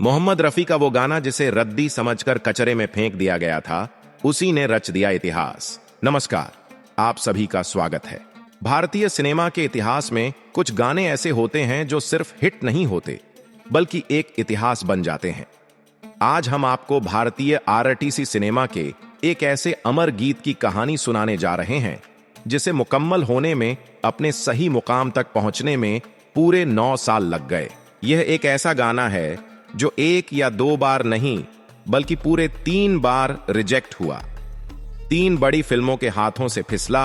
मोहम्मद रफी का वो गाना जिसे रद्दी समझकर कचरे में फेंक दिया गया था, उसी ने रच दिया इतिहास। नमस्कार, आप सभी का स्वागत है। भारतीय सिनेमा के इतिहास में कुछ गाने ऐसे होते हैं जो सिर्फ हिट नहीं होते, बल्कि एक इतिहास बन जाते हैं। आज हम आपको भारतीय आरटीसी सिनेमा के एक ऐसे अमर गीत की कहानी सुनाने जा रहे हैं, जिसे मुकम्मल होने में, अपने सही मुकाम तक पहुंचने में पूरे 9 साल लग गए। यह एक ऐसा गाना है जो 1 या 2 बार नहीं, बल्कि पूरे 3 बार रिजेक्ट हुआ। 3 बड़ी फिल्मों के हाथों से फिसला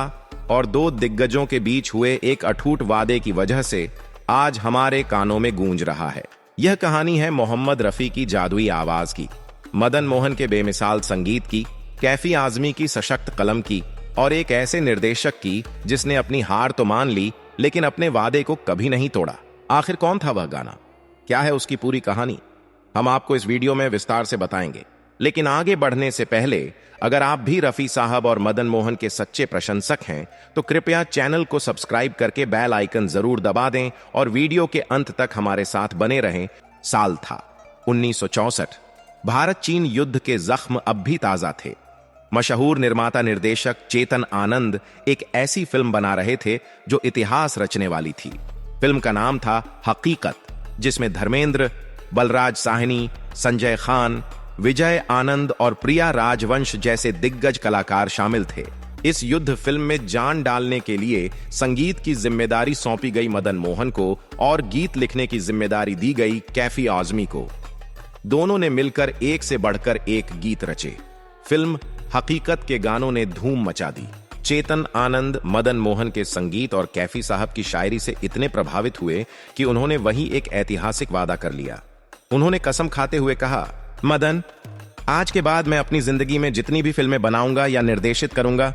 और 2 दिग्गजों के बीच हुए एक अटूट वादे की वजह से आज हमारे कानों में गूंज रहा है। यह कहानी है मोहम्मद रफी की जादुई आवाज की, मदन मोहन के बेमिसाल संगीत की, कैफी आजमी की सशक्त कलम की और एक ऐसे निर्देशक की जिसने अपनी हार तो मान ली, लेकिन अपने वादे को कभी नहीं तोड़ा। आखिर कौन था वह गाना? क्या है उसकी पूरी कहानी? हम आपको इस वीडियो में विस्तार से बताएंगे। लेकिन आगे बढ़ने से पहले, अगर आप भी रफी साहब और मदन मोहन के सच्चे प्रशंसक हैं, तो कृपया चैनल को सब्सक्राइब करके बेल आइकन जरूर दबा दें और वीडियो के अंत तक हमारे साथ बने रहें। साल था 1964। भारत चीन युद्ध के जख्म अब भी ताजा थे। मशहूर निर्माता निर्देशक चेतन आनंद एक ऐसी फिल्म बना रहे थे जो इतिहास रचने वाली थी। फिल्म का नाम था हकीकत, जिसमें धर्मेंद्र, बलराज साहनी, संजय खान, विजय आनंद और प्रिया राजवंश जैसे दिग्गज कलाकार शामिल थे। इस युद्ध फिल्म में जान डालने के लिए संगीत की जिम्मेदारी सौंपी गई मदन मोहन को और गीत लिखने की जिम्मेदारी दी गई कैफी आजमी को। दोनों ने मिलकर एक से बढ़कर एक गीत रचे। फिल्म हकीकत के गानों ने धूम मचा दी। चेतन आनंद मदन मोहन के संगीत और कैफी साहब की शायरी से इतने प्रभावित हुए कि उन्होंने वहीं एक ऐतिहासिक वादा कर लिया। उन्होंने कसम खाते हुए कहा, मदन, आज के बाद मैं अपनी जिंदगी में जितनी भी फिल्में बनाऊंगा या निर्देशित करूंगा,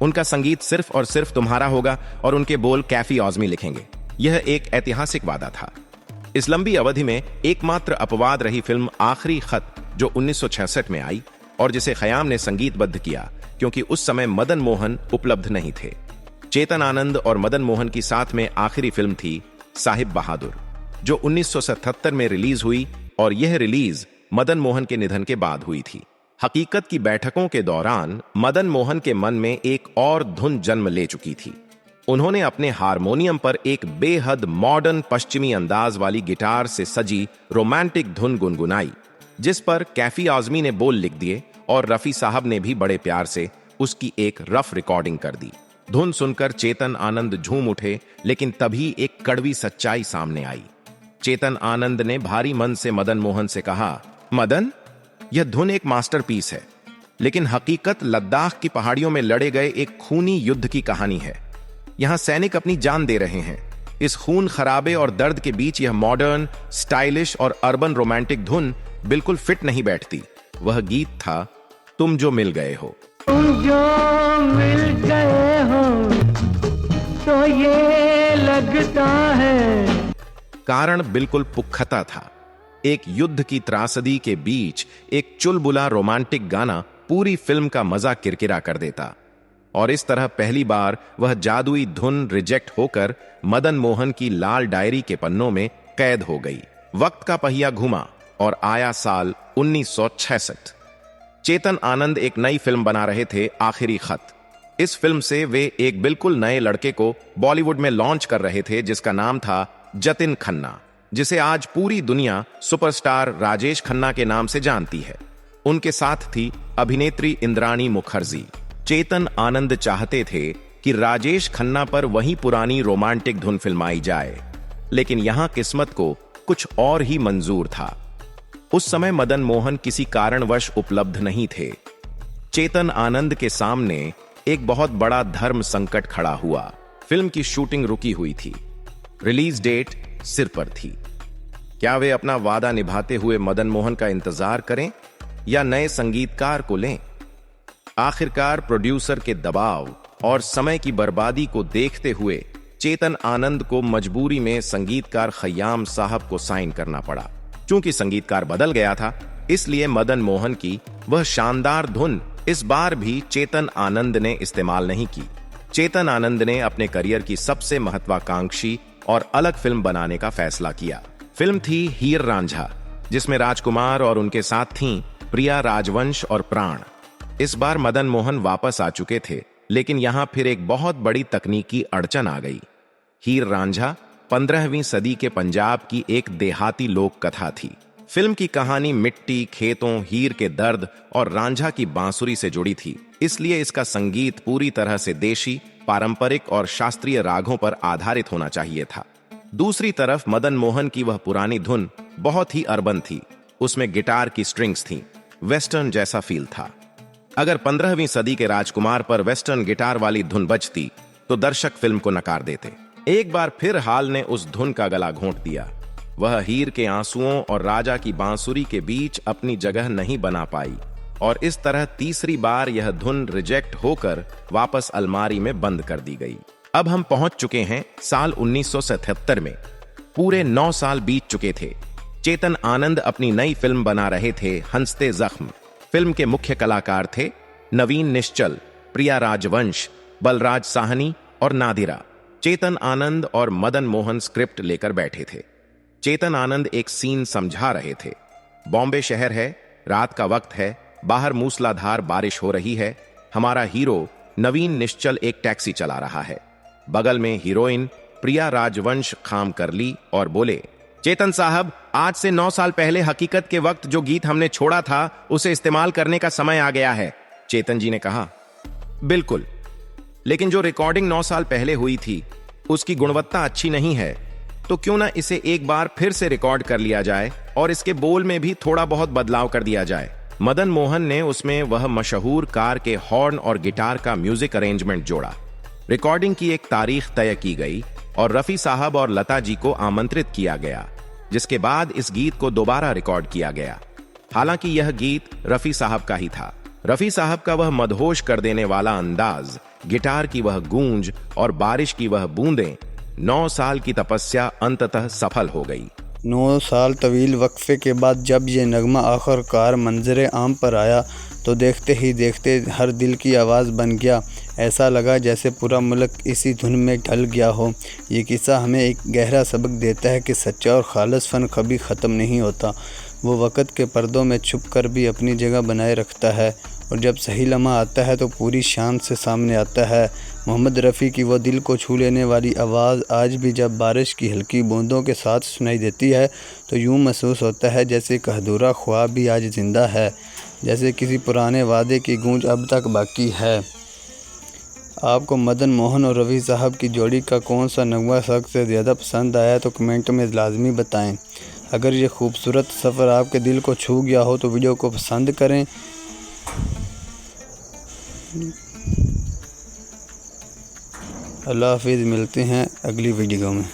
उनका संगीत सिर्फ और सिर्फ तुम्हारा होगा और उनके बोल कैफी आजमी लिखेंगे। यह एक ऐतिहासिक वादा था। इस लंबी अवधि में एकमात्र अपवाद रही फिल्म आखिरी खत, जो 1966 में आई और जिसे खयाम ने संगीतबद्ध किया, क्योंकि उस समय मदन मोहन उपलब्ध नहीं थे। चेतन आनंद और मदन मोहन की साथ में आखिरी फिल्म थी साहिब बहादुर, जो 1977 में रिलीज हुई और यह रिलीज मदन मोहन के निधन के बाद हुई थी। हकीकत की बैठकों के दौरान मदन मोहन के मन में एक और धुन जन्म ले चुकी थी। उन्होंने अपने हारमोनियम पर एक बेहद मॉडर्न पश्चिमी अंदाज वाली गिटार से सजी रोमांटिक धुन गुनगुनाई, जिस पर कैफी आजमी ने बोल लिख दिए और रफी साहब ने भी बड़े प्यार से उसकी एक रफ रिकॉर्डिंग कर दी। धुन सुनकर चेतन आनंद झूम उठे, लेकिन तभी एक कड़वी सच्चाई सामने आई। चेतन आनंद ने भारी मन से मदन मोहन से कहा, मदन, यह धुन एक मास्टरपीस है, लेकिन हकीकत लद्दाख की पहाड़ियों में लड़े गए एक खूनी युद्ध की कहानी है। यहां सैनिक अपनी जान दे रहे हैं। इस खून खराबे और दर्द के बीच यह मॉडर्न, स्टाइलिश और अर्बन रोमांटिक धुन बिल्कुल फिट नहीं बैठती। वह गीत था तुम जो मिल गए हो। तुम जो मिल गए हो तो ये लगता है। कारण बिल्कुल पुख्ता था। एक युद्ध की त्रासदी के बीच एक चुलबुला रोमांटिक गाना पूरी फिल्म का मजा किरकिरा कर देता। और इस तरह पहली बार वह जादुई धुन रिजेक्ट होकर मदन मोहन की लाल डायरी के पन्नों में कैद हो गई। वक्त का पहिया घुमा और आया साल 1966। चेतन आनंद एक नई फिल्म बना रहे थे, आखिरी खत। इस फिल्म से वे एक बिल्कुल नए लड़के को बॉलीवुड में लॉन्च कर रहे थे, जिसका नाम था जतिन खन्ना, जिसे आज पूरी दुनिया सुपरस्टार राजेश खन्ना के नाम से जानती है। उनके साथ थी अभिनेत्री इंद्राणी मुखर्जी। चेतन आनंद चाहते थे कि राजेश खन्ना पर वही पुरानी रोमांटिक धुन फिल्माई जाए, लेकिन यहां किस्मत को कुछ और ही मंजूर था। उस समय मदन मोहन किसी कारणवश उपलब्ध नहीं थे। चेतन आनंद के सामने एक बहुत बड़ा धर्म संकट खड़ा हुआ। फिल्म की शूटिंग रुकी हुई थी, रिलीज डेट सिर पर थी। क्या वे अपना वादा निभाते हुए मदन मोहन का इंतजार करें या नए संगीतकार को लें? आखिरकार प्रोड्यूसर के दबाव और समय की बर्बादी को देखते हुए चेतन आनंद को मजबूरी में संगीतकार खयाम साहब को साइन करना पड़ा। चूंकि संगीतकार बदल गया था, इसलिए मदन मोहन की वह शानदार धुन इस बार भी चेतन आनंद ने इस्तेमाल नहीं की। चेतन आनंद ने अपने करियर की सबसे महत्वाकांक्षी और अलग फिल्म बनाने का फैसला किया। फिल्म थी हीर रांझा, जिसमें राजकुमार और उनके साथ थीं प्रिया राजवंश और प्राण। इस बार मदन मोहन वापस आ चुके थे, लेकिन यहां फिर एक बहुत बड़ी तकनीकी अड़चन आ गई। हीर रांझा 15वीं सदी के पंजाब की एक देहाती लोक कथा थी। फिल्म की कहानी मिट्टी, खेतों, हीर के दर्द और रांझा की बांसुरी से जुड़ी थी, इसलिए इसका संगीत पूरी तरह से देशी, पारंपरिक और शास्त्रीय रागों पर आधारित होना चाहिए था। दूसरी तरफ मदन मोहन की वह पुरानी धुन बहुत ही अर्बन थी। उसमें गिटार की स्ट्रिंग्स थीं, वेस्टर्न जैसा फील था। अगर 15वीं सदी के राजकुमार पर वेस्टर्न गिटार वाली धुन बजती तो दर्शक फिल्म को नकार देते। एक बार फिर हाल ने उस धुन का गला घोंट दिया। वह हीर के आंसुओं और राजा की बांसुरी के बीच अपनी जगह नहीं बना पाई और इस तरह तीसरी बार यह धुन रिजेक्ट होकर वापस अलमारी में बंद कर दी गई। अब हम पहुंच चुके हैं साल 1977 में। पूरे 9 साल बीत चुके थे। चेतन आनंद अपनी नई फिल्म बना रहे थे हंसते जख्म। फिल्म के मुख्य कलाकार थे नवीन निश्चल, प्रिया राजवंश, बलराज साहनी और नादिरा। चेतन आनंद और मदन मोहन स्क्रिप्ट लेकर बैठे थे। चेतन आनंद एक सीन समझा रहे थे। बॉम्बे शहर है, रात का वक्त है, बाहर मूसलाधार बारिश हो रही है। हमारा हीरो नवीन निश्चल एक टैक्सी चला रहा है। बगल में हीरोइन प्रिया राजवंश खाम कर ली और बोले, चेतन साहब, आज से 9 साल पहले हकीकत के वक्त जो गीत हमने छोड़ा था उसे इस्तेमाल करने का समय आ गया है। चेतन जी ने कहा, बिल्कुल, लेकिन जो रिकॉर्डिंग 9 साल पहले हुई थी उसकी गुणवत्ता अच्छी नहीं है, तो क्यों ना इसे एक बार फिर से रिकॉर्ड कर लिया जाए और इसके बोल में भी थोड़ा बहुत बदलाव कर दिया जाए। मदन मोहन ने उसमें वह मशहूर कार के हॉर्न और गिटार का म्यूजिक अरेंजमेंट जोड़ा। रिकॉर्डिंग की एक तारीख तय की गई और रफी साहब और लता जी को आमंत्रित किया गया, जिसके बाद इस गीत को दोबारा रिकॉर्ड किया गया। हालांकि यह गीत रफी साहब का ही था। रफी साहब का वह मदहोश कर देने वाला अंदाज, गिटार की वह गूंज और बारिश की वह बूंदें, 9 साल की तपस्या अंततः सफल हो गई। 9 साल तवील वक्फे के बाद जब ये नगमा आखिरकार मंजरे आम पर आया तो देखते ही देखते हर दिल की आवाज़ बन गया। ऐसा लगा जैसे पूरा मुल्क इसी धुन में ढल गया हो। ये किस्सा हमें एक गहरा सबक देता है कि सच्चा और खालिस फ़न कभी ख़त्म नहीं होता। वो वक़्त के पर्दों में छुप कर भी अपनी जगह बनाए रखता है और जब सही लम्हा आता है तो पूरी शान से सामने आता है। मोहम्मद रफ़ी की वो दिल को छू लेने वाली आवाज़ आज भी जब बारिश की हल्की बूंदों के साथ सुनाई देती है तो यूँ महसूस होता है जैसे एक अधूरा ख्वाब भी आज ज़िंदा है, जैसे किसी पुराने वादे की गूंज अब तक बाकी है। आपको मदन मोहन और रफ़ी साहब की जोड़ी का कौन सा नगमा सबसे ज़्यादा पसंद आया तो कमेंट में लाजमी बताएं। अगर ये खूबसूरत सफ़र आपके दिल को छू गया हो तो वीडियो को पसंद करें। अल्लाह हाफिज़, मिलते हैं अगली वीडियो में।